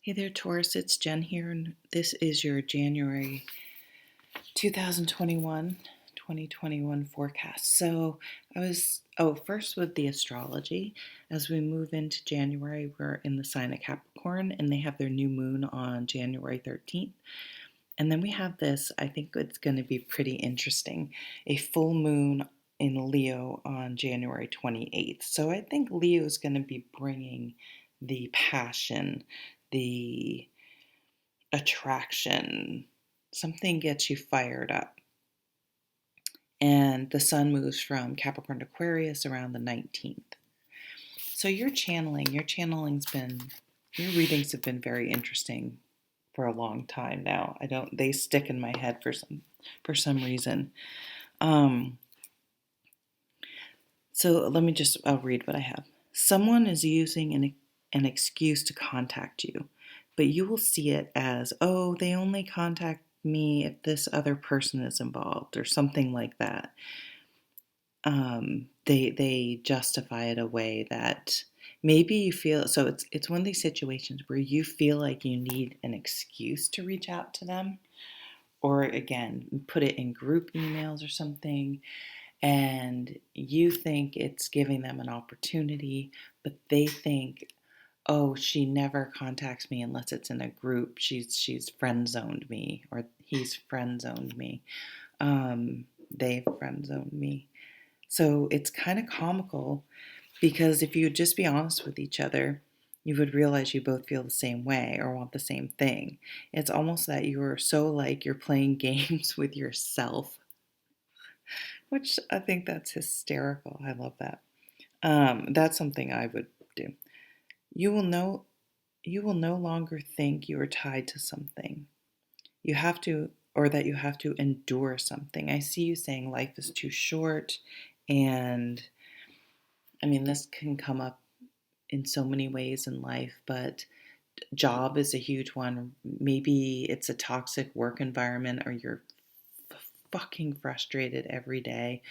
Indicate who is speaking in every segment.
Speaker 1: Hey there, Taurus. It's Jen here, and this is your January 2021 forecast. So first with the astrology. As we move into January, we're in the sign of Capricorn, and they have their new moon on January 13th. And then we have this, I think it's going to be pretty interesting, a full moon in Leo on January 28th. So I think Leo is going to be bringing the passion, the attraction. Something gets you fired up. And the sun moves from Capricorn to Aquarius around the 19th. So your readings have been very interesting for a long time now. They stick in my head for some reason. So I'll read what I have. Someone is using an excuse to contact you, but you will see it as, oh, they only contact me if this other person is involved or something like that. They justify it away that maybe you feel, so it's one of these situations where you feel like you need an excuse to reach out to them, or again, put it in group emails or something, and you think it's giving them an opportunity, but they think, oh, she never contacts me unless it's in a group. She's friend zoned me, or he's friend zoned me. They've friend zoned me. So it's kind of comical, because if you would just be honest with each other, you would realize you both feel the same way or want the same thing. It's almost that you are so like you're playing games with yourself, which I think that's hysterical. I love that. That's something I would do. You will no longer think you are tied to something. You have to, or that you have to endure something. I see you saying life is too short, and I mean, this can come up in so many ways in life, but job is a huge one. Maybe it's a toxic work environment, or you're fucking frustrated every day.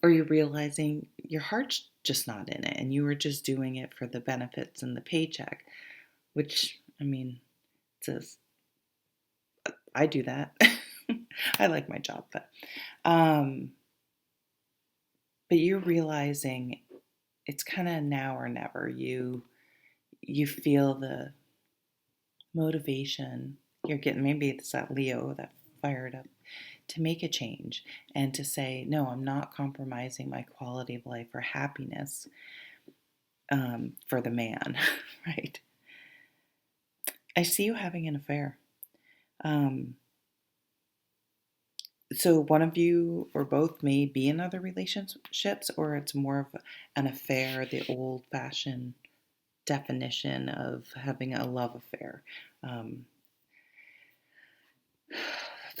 Speaker 1: Or you're realizing your heart's just not in it and you were just doing it for the benefits and the paycheck, which, I mean, it's I do that. I like my job, but you're realizing it's kind of now or never. You feel the motivation you're getting. Maybe it's that Leo that fired up to make a change and to say, no, I'm not compromising my quality of life or happiness for the man, right? I see you having an affair. So one of you or both may be in other relationships, or it's more of an affair, the old-fashioned definition of having a love affair.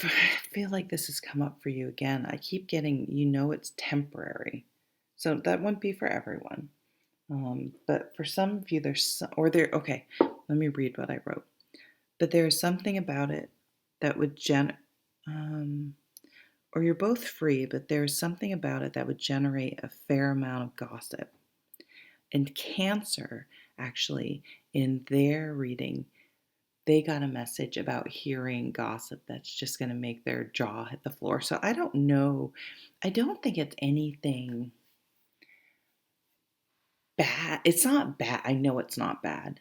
Speaker 1: I feel like this has come up for you again. I keep getting, it's temporary. So that wouldn't be for everyone. But for some of you, okay, let me read what I wrote. But there's something about it that would or you're both free, but there's something about it that would generate a fair amount of gossip. And Cancer, actually, in their reading, they got a message about hearing gossip that's just going to make their jaw hit the floor. So I don't know. I don't think it's anything bad. It's not bad. I know it's not bad.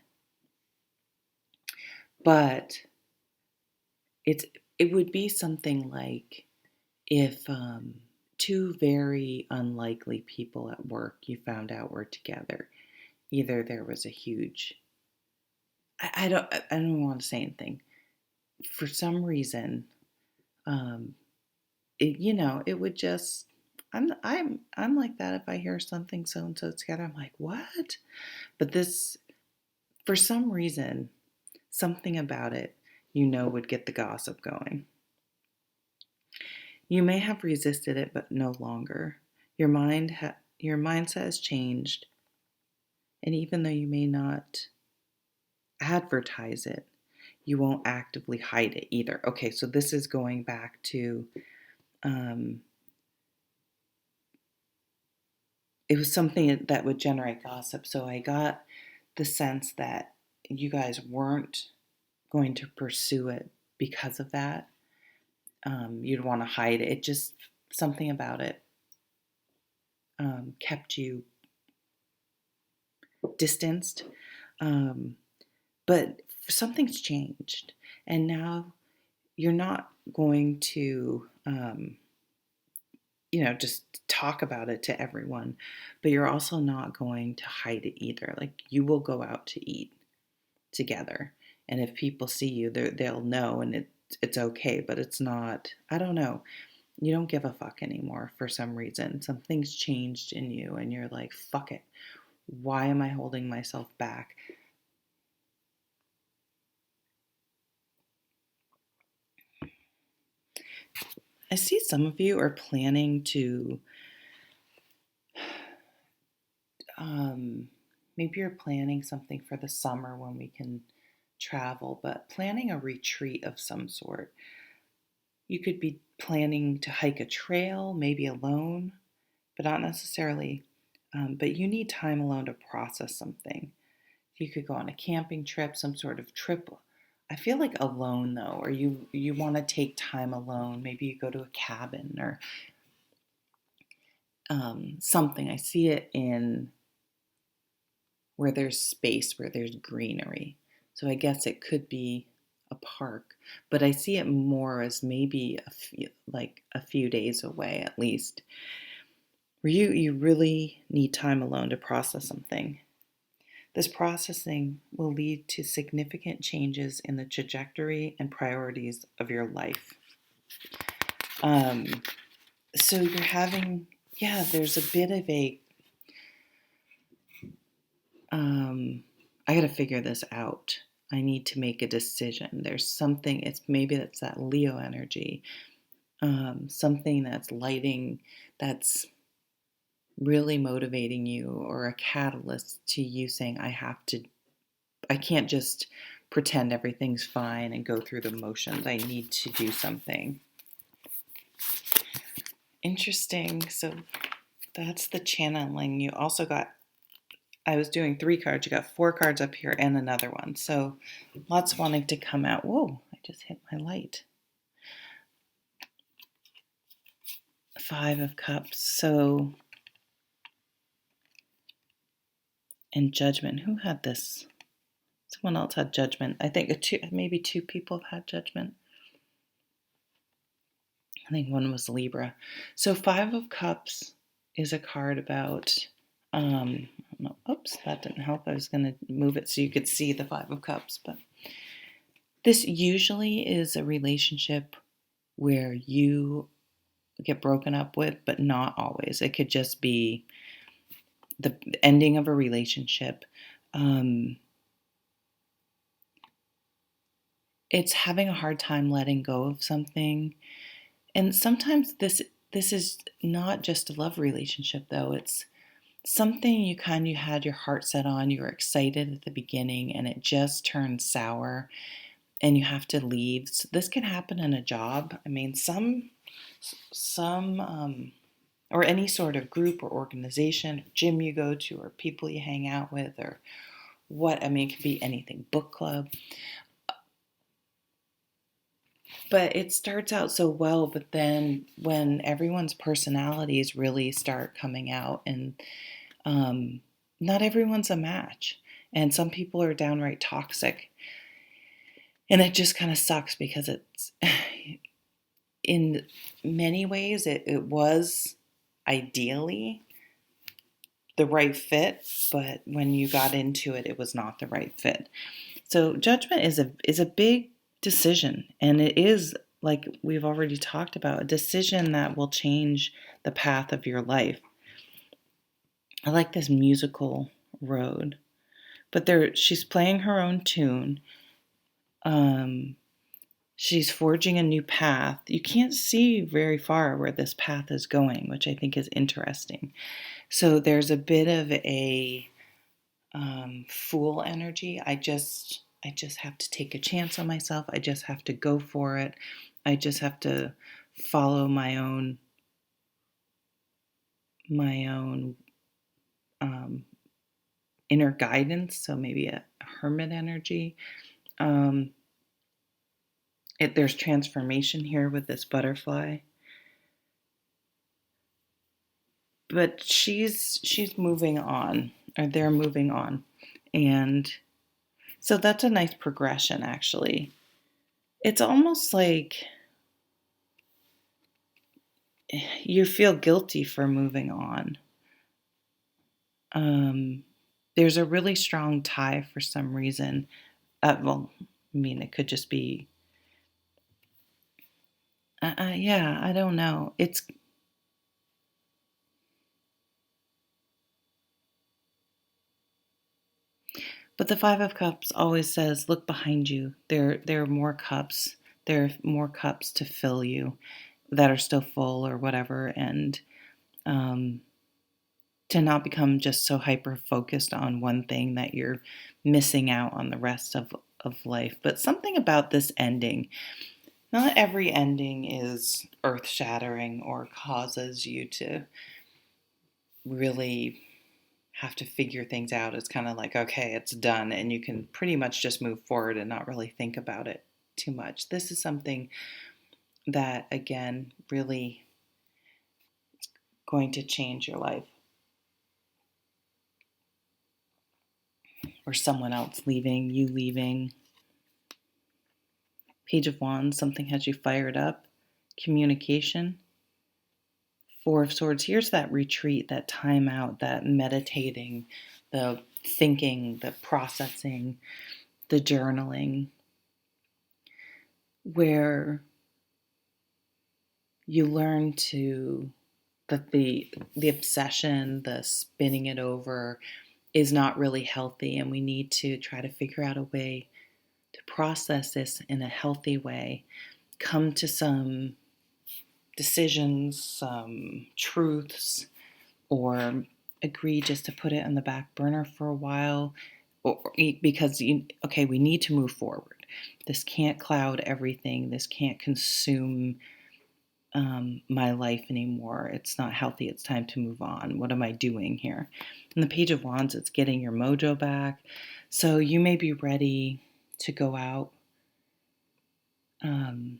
Speaker 1: But it would be something like if two very unlikely people at work you found out were together. Either there was a huge I don't want to say anything. For some reason, it would just. I'm like that. If I hear something so and so together, I'm like, what? But this, for some reason, something about it, would get the gossip going. You may have resisted it, but no longer. Your mindset has changed, and even though you may not advertise it, you won't actively hide it either. Okay, so this is going back to it was something that would generate gossip. So I got the sense that you guys weren't going to pursue it because of that. You'd want to hide it. It just, something about it kept you distanced. Um, but something's changed. And now you're not going to, just talk about it to everyone, but you're also not going to hide it either. Like, you will go out to eat together. And if people see you, they'll know, and it's okay, but it's not, I don't know. You don't give a fuck anymore for some reason. Something's changed in you, and you're like, fuck it. Why am I holding myself back? I see some of you are planning to, maybe you're planning something for the summer when we can travel, but planning a retreat of some sort. You could be planning to hike a trail, maybe alone, but not necessarily. But you need time alone to process something. You could go on a camping trip, some sort of trip. I feel like alone though, or you want to take time alone. Maybe you go to a cabin or something. I see it in where there's space, where there's greenery. So I guess it could be a park, but I see it more as maybe a few days away at least, where you really need time alone to process something. This processing will lead to significant changes in the trajectory and priorities of your life. Um, so you're having, yeah, there's a bit of a, I got to figure this out. I need to make a decision. There's something, maybe that's that Leo energy, something that's lighting, that's really motivating you, or a catalyst to you saying, I can't just pretend everything's fine and go through the motions. I need to do something. Interesting. So that's the channeling. You also got, I was doing 3 cards. You got 4 cards up here and another one. So lots wanting to come out. Whoa, I just hit my light. 5 of Cups. So, and Judgment. Who had this? Someone else had Judgment. I think maybe 2 people have had Judgment. I think one was Libra. So 5 of Cups is a card about, no, oops, that didn't help. I was going to move it so you could see the 5 of Cups. But this usually is a relationship where you get broken up with, but not always. It could just be the ending of a relationship. It's having a hard time letting go of something. And sometimes this is not just a love relationship though. It's something you had your heart set on, you were excited at the beginning, and it just turned sour and you have to leave. So this can happen in a job. I mean, some or any sort of group or organization, or gym you go to, or people you hang out with, or what, I mean, it could be anything, book club. But it starts out so well, but then when everyone's personalities really start coming out, and not everyone's a match, and some people are downright toxic, and it just kind of sucks because it's in many ways it was ideally the right fit, but when you got into it, it was not the right fit. So Judgment is a big decision, and it is, like we've already talked about, a decision that will change the path of your life. I like this musical road, but she's playing her own tune. She's forging a new path. You can't see very far where this path is going, which I think is interesting. So there's a bit of a fool energy. I just have to take a chance on myself. I just have to go for it. I just have to follow my own inner guidance, so maybe a hermit energy. Um, there's transformation here with this butterfly, but she's moving on, or they're moving on, and so that's a nice progression. Actually, it's almost like you feel guilty for moving on. Um, there's a really strong tie for some reason. Well, I mean, it could just be, yeah, I don't know. But the Five of Cups always says, look behind you. There are more cups. There are more cups to fill you that are still full or whatever, and um, to not become just so hyper focused on one thing that you're missing out on the rest of life. But something about this ending, not every ending is earth shattering or causes you to really have to figure things out. It's kind of like, okay, it's done, and you can pretty much just move forward and not really think about it too much. This is something that, again, really going to change your life, or someone else leaving, you leaving. Page of Wands, something has you fired up. Communication. Four of Swords, here's that retreat, that time out, that meditating, the thinking, the processing, the journaling, where you learn to that the obsession, the spinning it over is not really healthy, and we need to try to figure out a way to process this in a healthy way, come to some decisions, some truths, or agree just to put it on the back burner for a while, or because okay, we need to move forward. This can't cloud everything. This can't consume my life anymore. It's not healthy. It's time to move on. What am I doing here? And the Page of Wands, it's getting your mojo back. So you may be ready to go out um,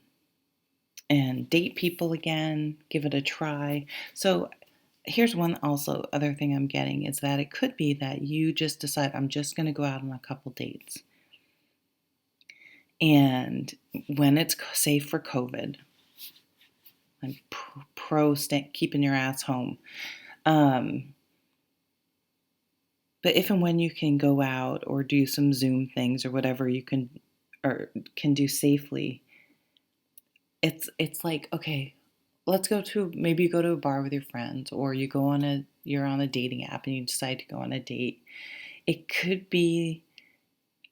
Speaker 1: and date people again, give it a try. So here's one also other thing I'm getting is that it could be that you just decide, I'm just going to go out on a couple dates. And when it's safe for COVID, I'm pro keeping your ass home. But if and when you can go out or do some Zoom things or whatever you can or can do safely, it's like, okay, let's go to, maybe you go to a bar with your friends, or you're on a dating app and you decide to go on a date. It could be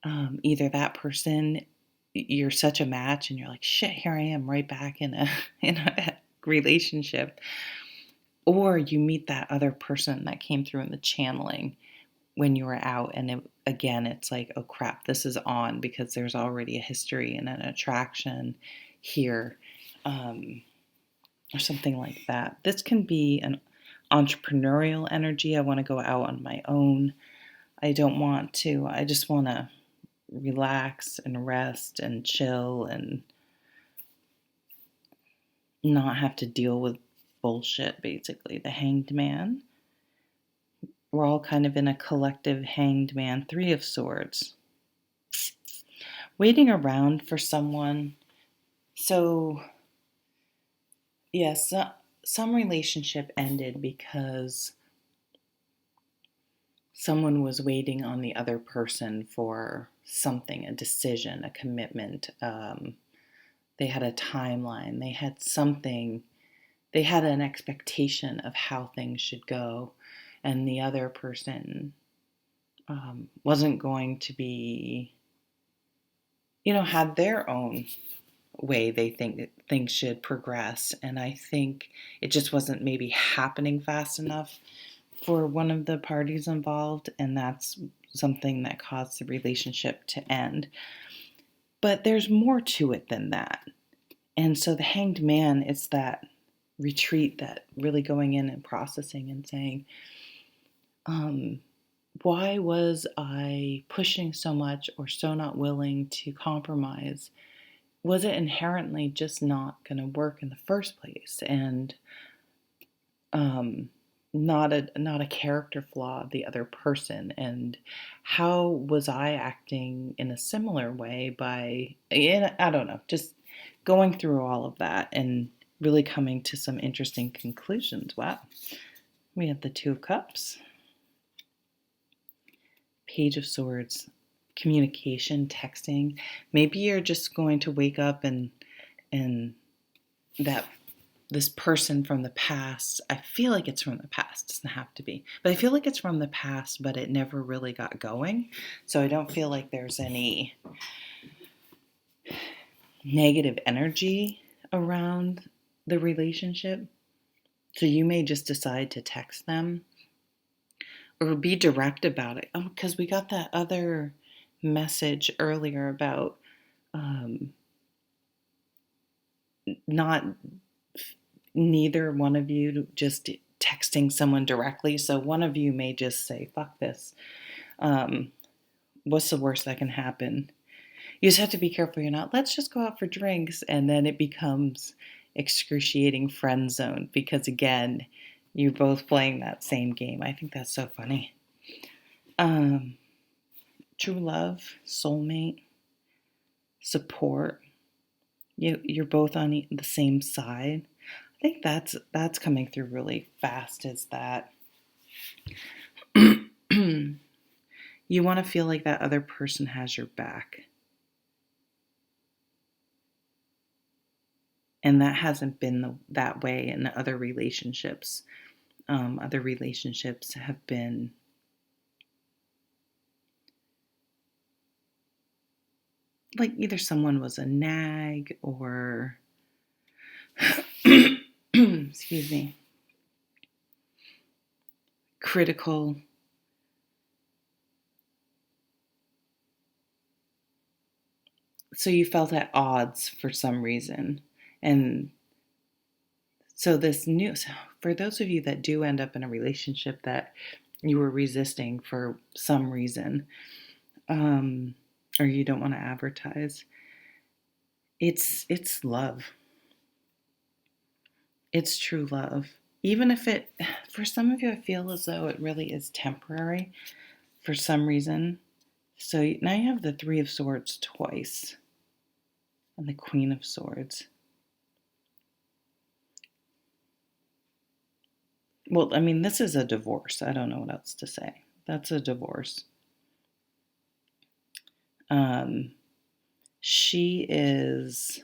Speaker 1: either that person, you're such a match and you're like, shit, here I am right back in a in a relationship, or you meet that other person that came through in the channeling when you were out, and again, it's like, oh crap, this is on, because there's already a history and an attraction here, or something like that. This can be an entrepreneurial energy. I want to go out on my own. I just want to relax and rest and chill and not have to deal with bullshit, basically. The Hanged Man. We're all kind of in a collective Hanged Man. Three of Swords. Waiting around for someone. So, yes, some relationship ended because someone was waiting on the other person for something, a decision, a commitment. They had a timeline. They had something. They had an expectation of how things should go, and the other person wasn't going to be, had their own way they think that things should progress. And I think it just wasn't maybe happening fast enough for one of the parties involved, and that's something that caused the relationship to end. But there's more to it than that. And so the Hanged Man, it's that retreat, that really going in and processing and saying, why was I pushing so much or so not willing to compromise? Was it inherently just not going to work in the first place? And um, not a character flaw of the other person? And how was I acting in a similar way by, yeah, I don't know, just going through all of that and really coming to some interesting conclusions. Wow. We have the Two of Cups, Page of Swords, communication, texting. Maybe you're just going to wake up and that this person from the past, I feel like it's from the past, it doesn't have to be, but I feel like it's from the past, but it never really got going. So I don't feel like there's any negative energy around the relationship. So you may just decide to text them or be direct about it. Oh, because we got that other message earlier about um, not neither one of you just texting someone directly. So one of you may just say, fuck this. Um, what's the worst that can happen? You just have to be careful you're not, let's just go out for drinks. And then it becomes excruciating friend zone because, again, you're both playing that same game. I think that's so funny. True love, soulmate, support. You're both on the same side. I think that's coming through really fast. Is that you want to feel like that other person has your back, and that hasn't been that way in other relationships. Other relationships have been like either someone was a nag or excuse me, critical. So you felt at odds for some reason. And so this new, so for those of you that do end up in a relationship that you were resisting for some reason, or you don't want to advertise, it's love. It's true love. Even if it, for some of you, I feel as though it really is temporary for some reason. So now you have the Three of Swords twice and the Queen of Swords. Well, I mean, this is a divorce. I don't know what else to say. That's a divorce. Um, she is,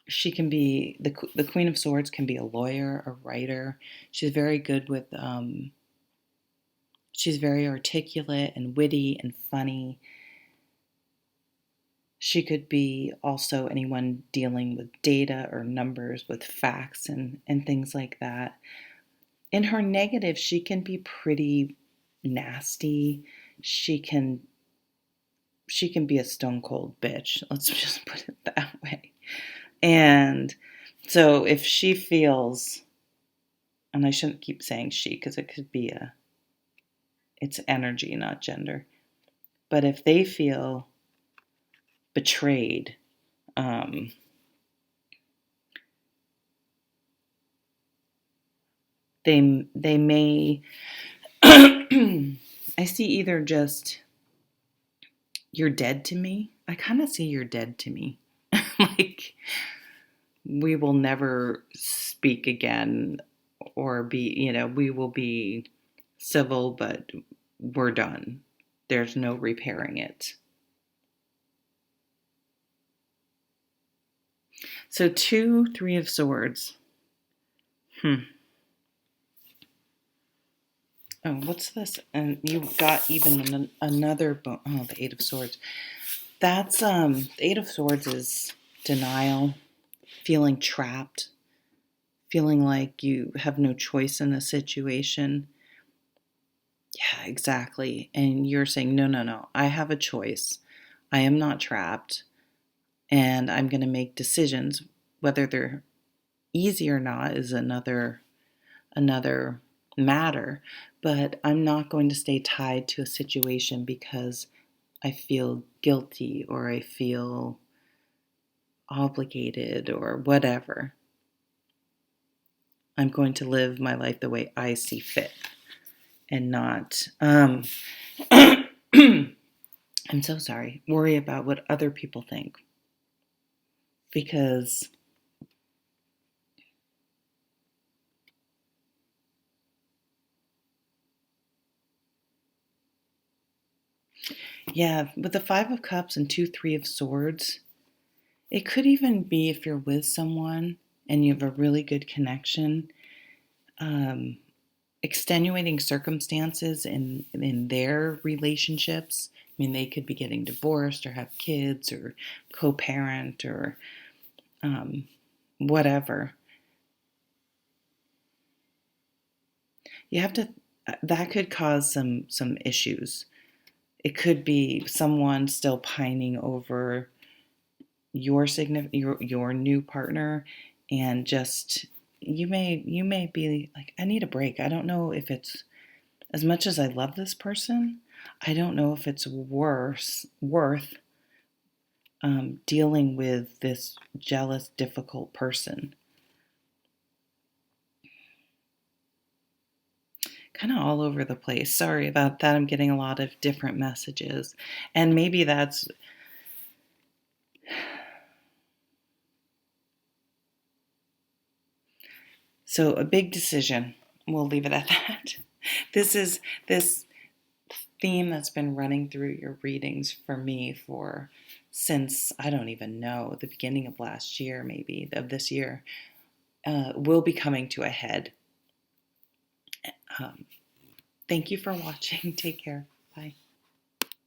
Speaker 1: she can be, the Queen of Swords can be a lawyer, a writer. She's very good with, she's very articulate and witty and funny. She could be also anyone dealing with data or numbers, with facts and things like that. In her negative, she can be pretty nasty. She can she can be a stone cold bitch. Let's just put it that way. And so if she feels, and I shouldn't keep saying she because it could be it's energy, not gender. But if they feel betrayed, they may I see either just you're dead to me. I kind of see you're dead to me. Like we will never speak again or be, we will be civil, but we're done. There's no repairing it. So two, Three of Swords. Oh, what's this? And you got even another, oh, the Eight of Swords. That's, the Eight of Swords is denial, feeling trapped, feeling like you have no choice in a situation. Yeah, exactly. And you're saying, no, no, no, I have a choice. I am not trapped. And I'm going to make decisions. Whether they're easy or not is another matter, but I'm not going to stay tied to a situation because I feel guilty or I feel obligated or whatever. I'm going to live my life the way I see fit and not, I'm so sorry, worry about what other people think. Because, yeah, with the Five of Cups and 2, 3 of Swords, it could even be if you're with someone and you have a really good connection, um, extenuating circumstances in their relationships. I mean, they could be getting divorced or have kids or co-parent or um, whatever. You have to. That could cause some issues. It could be someone still pining over your new partner, and just you may be like, I need a break. I don't know if it's, as much as I love this person, I don't know if it's worth dealing with this jealous, difficult person. Kind of all over the place. Sorry about that. I'm getting a lot of different messages. And maybe that's, so a big decision. We'll leave it at that. This theme that's been running through your readings for me for since, I don't even know, the beginning of last year, maybe of this year, will be coming to a head. Um, Thank you for watching. Take care. Bye.